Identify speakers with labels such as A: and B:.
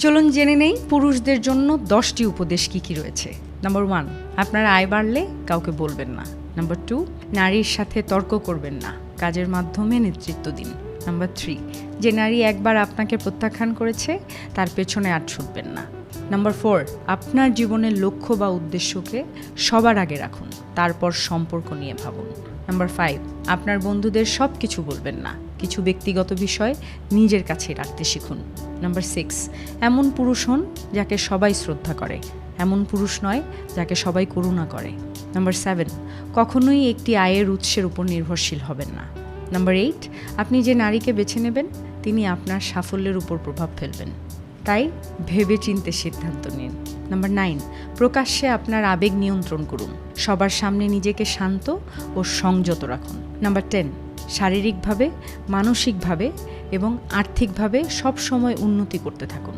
A: চলুন জেনে নেই পুরুষদের জন্য 10টি উপদেশ কী রয়েছে। নাম্বার 1, আপনার আয় বাড়লে কাউকে বলবেন না। নাম্বার 2, নারীর সাথে তর্ক করবেন না, কাজের মাধ্যমে নেতৃত্ব দিন। নাম্বার 3, যে নারী একবার আপনাকে প্রত্যাখ্যান করেছে তার পেছনে আর ছুটবেন না। নাম্বার 4, আপনার জীবনের লক্ষ্য বা উদ্দেশ্যকে সবার আগে রাখুন, তারপর সম্পর্ক নিয়ে ভাবুন। নাম্বার 5, আপনার বন্ধুদের সব কিছু বলবেন না, কিছু ব্যক্তিগত বিষয় নিজের কাছেই রাখতে শিখুন। নাম্বার 6, এমন পুরুষ হন যাকে সবাই শ্রদ্ধা করে, এমন পুরুষ নয় যাকে সবাই করুণা করে। নাম্বার 7, কখনোই একটি আয়ের উৎসের উপর নির্ভরশীল হবেন না। নাম্বার 8, আপনি যে নারীকে বেছে নেবেন তিনি আপনার সাফল্যের উপর প্রভাব ফেলবেন, তাই ভেবে চিন্তে সিদ্ধান্ত নিন। নাম্বার 9, প্রকাশ্যে আপনার আবেগ নিয়ন্ত্রণ করুন, সবার সামনে নিজেকে শান্ত ও সংযত রাখুন। নাম্বার 10, শারীরিকভাবে, মানসিকভাবে এবং আর্থিকভাবে সব সময় উন্নতি করতে থাকুন।